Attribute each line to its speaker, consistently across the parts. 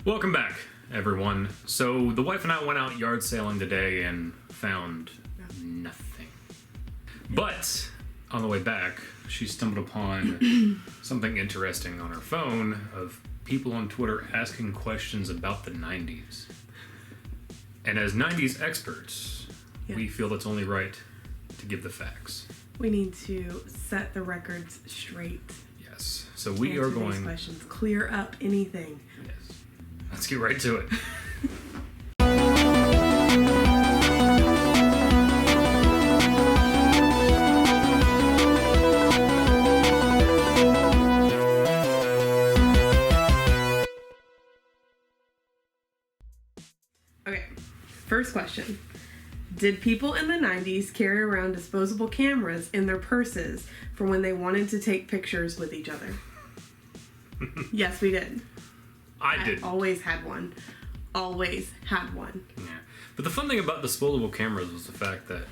Speaker 1: Welcome back, everyone. So the wife and I went out yard sailing today and found nothing. But on the way back, she stumbled upon something interesting on her phone of people on Twitter asking questions about the 90s. And as 90s experts, we feel it's only right to give the facts.
Speaker 2: We need to set the records straight.
Speaker 1: Yes. So we are going
Speaker 2: these questions, clear up anything.
Speaker 1: Yes. Let's get right to it.
Speaker 2: Okay, first question. Did people in the 90s carry around disposable cameras in their purses for when they wanted to take pictures with each other? Yes, we did.
Speaker 1: I did.
Speaker 2: Always had one. Always had one.
Speaker 1: Yeah. But the fun thing about disposable cameras was the fact that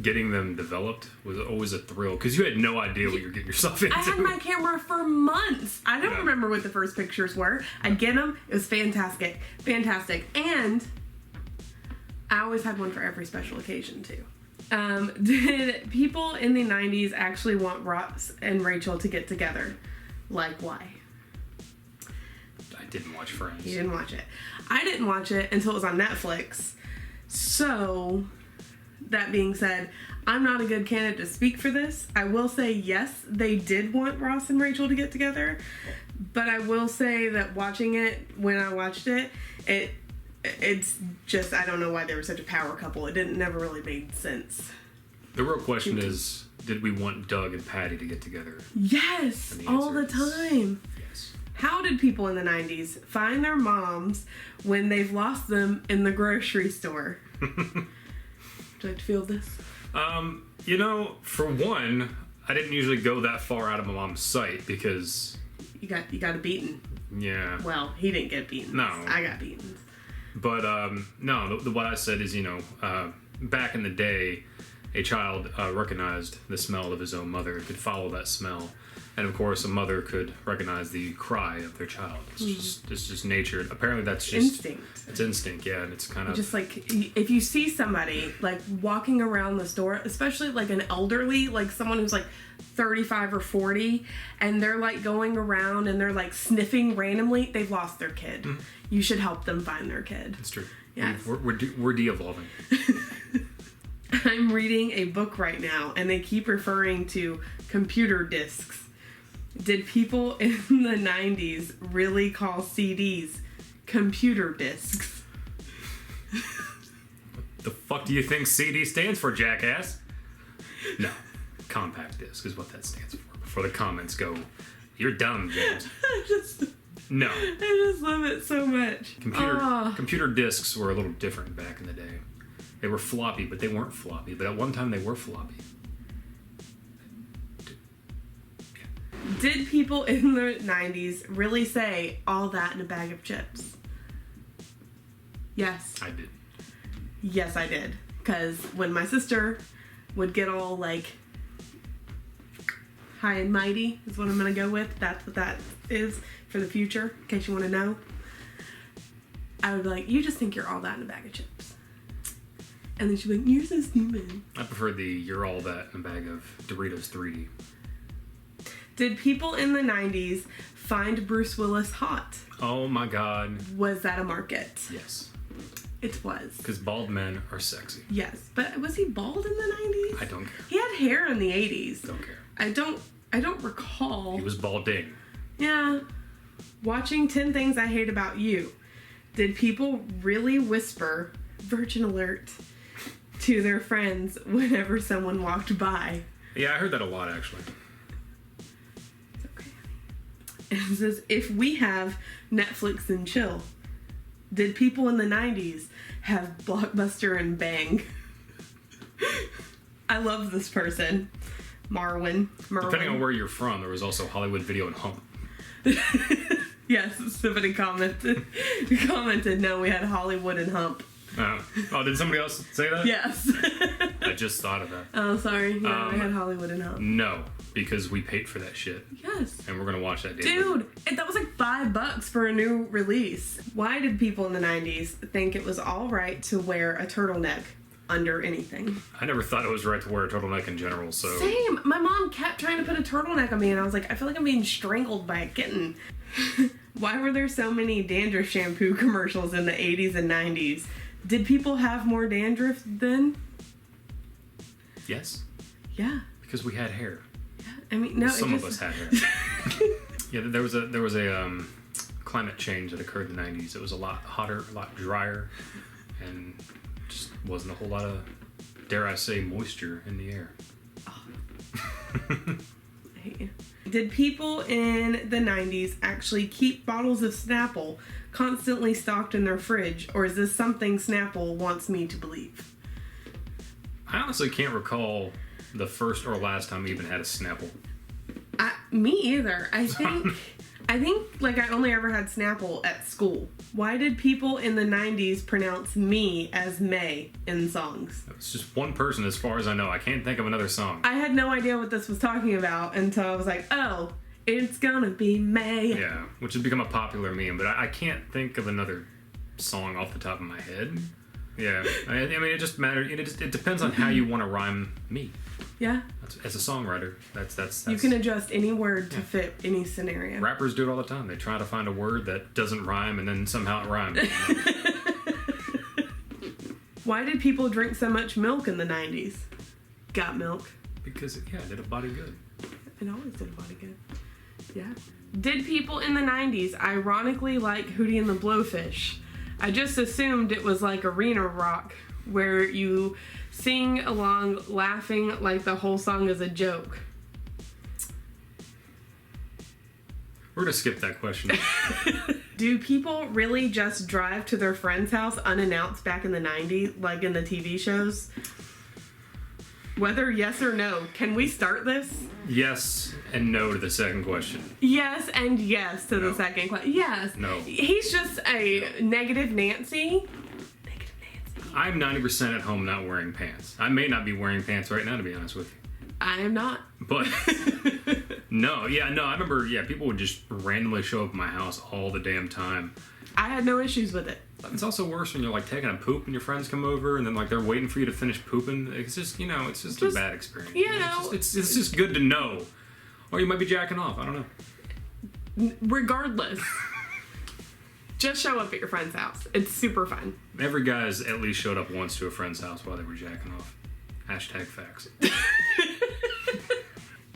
Speaker 1: getting them developed was always a thrill because you had no idea what you're getting yourself into.
Speaker 2: I had my camera for months. I don't remember what the first pictures were. I'd get them. It was fantastic. Fantastic. And I always had one for every special occasion, too. Did people in the 90s actually want Ross and Rachel to get together? Like, why?
Speaker 1: I didn't watch Friends.
Speaker 2: You didn't watch it. I didn't watch it until it was on Netflix. So, that being said, I'm not a good candidate to speak for this. I will say, yes, they did want Ross and Rachel to get together. But I will say that watching it, when I watched it, it's just, I don't know why they were such a power couple. It never really made sense.
Speaker 1: The real question is, did we want Doug and Patty to get together?
Speaker 2: Yes, all the time.
Speaker 1: Yes.
Speaker 2: How did people in the 90s find their moms when they've lost them in the grocery store? Would you like to feel this?
Speaker 1: For one, I didn't usually go that far out of my mom's sight because...
Speaker 2: You got a beaten.
Speaker 1: Yeah.
Speaker 2: Well, he didn't get beaten.
Speaker 1: No.
Speaker 2: I got beaten.
Speaker 1: But, no, what I said is, back in the day, a child recognized the smell of his own mother, could follow that smell. And, of course, a mother could recognize the cry of their child. It's just nature. Apparently, that's just...
Speaker 2: Instinct.
Speaker 1: It's instinct, yeah, and it's kind of...
Speaker 2: Just, like, if you see somebody, like, walking around the store, especially, like, an elderly, like, someone who's, like, 35 or 40, and they're, like, going around and they're, like, sniffing randomly, they've lost their kid. Mm-hmm. You should help them find their kid.
Speaker 1: It's true.
Speaker 2: Yes.
Speaker 1: We're de-evolving.
Speaker 2: I'm reading a book right now, and they keep referring to computer discs. Did people in the 90s really call CDs computer discs?
Speaker 1: The fuck do you think CD stands for, jackass? No. Compact disc is what that stands for. Before the comments go, you're dumb, James. No.
Speaker 2: I just love it so much.
Speaker 1: Computer discs were a little different back in the day. They were floppy, but they weren't floppy. But at one time, they were floppy.
Speaker 2: Did people in the 90s really say all that in a bag of chips? Yes.
Speaker 1: I did.
Speaker 2: Yes, I did. Because when my sister would get all, like, high and mighty is what I'm going to go with. That's what that is for the future, in case you want to know. I would be like, you just think you're all that in a bag of chips. And then she'd be like, you're so stupid.
Speaker 1: I prefer the you're all that in a bag of Doritos 3D.
Speaker 2: Did people in the 90s find Bruce Willis hot?
Speaker 1: Oh my god.
Speaker 2: Was that a market?
Speaker 1: Yes.
Speaker 2: It was.
Speaker 1: Because bald men are sexy.
Speaker 2: Yes. But was he bald in the 90s?
Speaker 1: I don't care.
Speaker 2: He had hair in the 80s.
Speaker 1: Don't care.
Speaker 2: I don't recall.
Speaker 1: He was balding.
Speaker 2: Yeah. Watching 10 Things I Hate About You. Did people really whisper Virgin Alert to their friends whenever someone walked by?
Speaker 1: Yeah, I heard that a lot, actually.
Speaker 2: It's okay. It says, if we have Netflix and chill, did people in the 90s have Blockbuster and Bang? I love this person. Merwin.
Speaker 1: Depending on where you're from, there was also Hollywood Video and Hump.
Speaker 2: Yes, somebody commented, no, we had Hollywood and Hump.
Speaker 1: Oh, did somebody else say that?
Speaker 2: Yes.
Speaker 1: I I just thought of that.
Speaker 2: Oh, sorry. Yeah, I had Hollywood and Hub.
Speaker 1: No, because we paid for that shit.
Speaker 2: Yes.
Speaker 1: And we're going to watch that day.
Speaker 2: Dude, that was like $5 for a new release. Why did people in the 90s think it was all right to wear a turtleneck under anything?
Speaker 1: I never thought it was right to wear a turtleneck in general, so...
Speaker 2: Same. My mom kept trying to put a turtleneck on me, and I was like, I feel like I'm being strangled by a kitten. Why were there so many dandruff shampoo commercials in the 80s and 90s? Did people have more dandruff then?
Speaker 1: Yes.
Speaker 2: Yeah.
Speaker 1: Because we had hair.
Speaker 2: Yeah. I mean, no.
Speaker 1: Some of us had hair. Yeah, there was a climate change that occurred in the 90s. It was a lot hotter, a lot drier, and just wasn't a whole lot of, dare I say, moisture in the air.
Speaker 2: Oh. I hate you. Did people in the 90s actually keep bottles of Snapple constantly stocked in their fridge, or is this something Snapple wants me to believe?
Speaker 1: I honestly can't recall the first or last time I even had a Snapple.
Speaker 2: Me either. I think like I only ever had Snapple at school. Why did people in the 90s pronounce me as May in songs?
Speaker 1: It's just one person as far as I know. I can't think of another song.
Speaker 2: I had no idea what this was talking about until I was like, oh, it's gonna be May.
Speaker 1: Yeah, which has become a popular meme, but I can't think of another song off the top of my head. Yeah, I mean, it just matters. It depends on how you want to rhyme me.
Speaker 2: Yeah.
Speaker 1: As a songwriter, that's
Speaker 2: you can adjust any word to fit any scenario.
Speaker 1: Rappers do it all the time. They try to find a word that doesn't rhyme, and then somehow it rhymes.
Speaker 2: Why did people drink so much milk in the 90s? Got milk.
Speaker 1: Because, it did a body good.
Speaker 2: It always did a body good. Yeah. Did people in the 90s ironically like Hootie and the Blowfish? I just assumed it was like arena rock, where you sing along laughing like the whole song is a joke.
Speaker 1: We're going to skip that question.
Speaker 2: Do people really just drive to their friend's house unannounced back in the 90s, like in the TV shows? Whether yes or no, can we start this?
Speaker 1: Yes and no to the second question.
Speaker 2: Yes and yes to the second question. Yes.
Speaker 1: No.
Speaker 2: He's just a negative Nancy.
Speaker 1: I'm 90% at home not wearing pants. I may not be wearing pants right now, to be honest with you.
Speaker 2: I am not.
Speaker 1: But, no, I remember, people would just randomly show up at my house all the damn time.
Speaker 2: I had no issues with it.
Speaker 1: It's also worse when you're, like, taking a poop and your friends come over and then, like, they're waiting for you to finish pooping. It's just, it's just a bad experience. It's just good to know. Or you might be jacking off. I don't know.
Speaker 2: Regardless. Just show up at your friend's house. It's super fun.
Speaker 1: Every guy's at least showed up once to a friend's house while they were jacking off. Hashtag facts.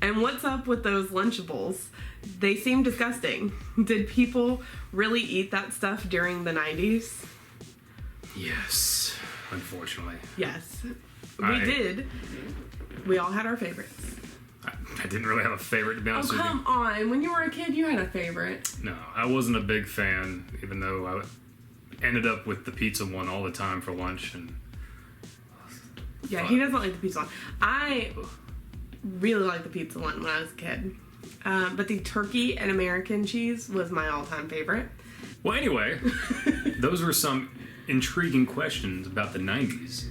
Speaker 2: And what's up with those Lunchables? They seem disgusting. Did people really eat that stuff during the 90s?
Speaker 1: Yes, unfortunately.
Speaker 2: Yes. We did. We all had our favorites.
Speaker 1: I didn't really have a favorite, to be honest with you.
Speaker 2: Oh, come on. When you were a kid, you had a favorite.
Speaker 1: No, I wasn't a big fan, even though I ended up with the pizza one all the time for lunch. And
Speaker 2: yeah, he doesn't like the pizza one. I really liked the pizza one when I was a kid. But the turkey and American cheese was my all-time favorite.
Speaker 1: Well, anyway, those were some intriguing questions about the 90s.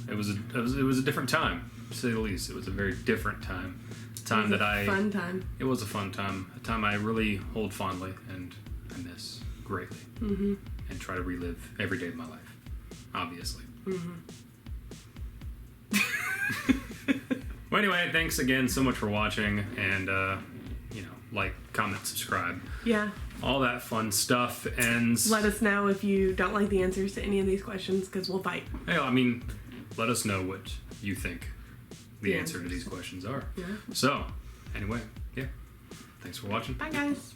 Speaker 1: It was a different time, to say the least. It was a very different time. Fun time. It was a fun time. A time I really hold fondly and I miss greatly. Mm-hmm. And try to relive every day of my life. Obviously. Mm-hmm. Well, anyway, thanks again so much for watching, and like, comment, subscribe.
Speaker 2: Yeah.
Speaker 1: All that fun stuff, and
Speaker 2: let us know if you don't like the answers to any of these questions, because we'll fight.
Speaker 1: Yeah, I mean, let us know what you think the answer to these questions are.
Speaker 2: Yeah.
Speaker 1: So, anyway, thanks for watching.
Speaker 2: Bye, guys.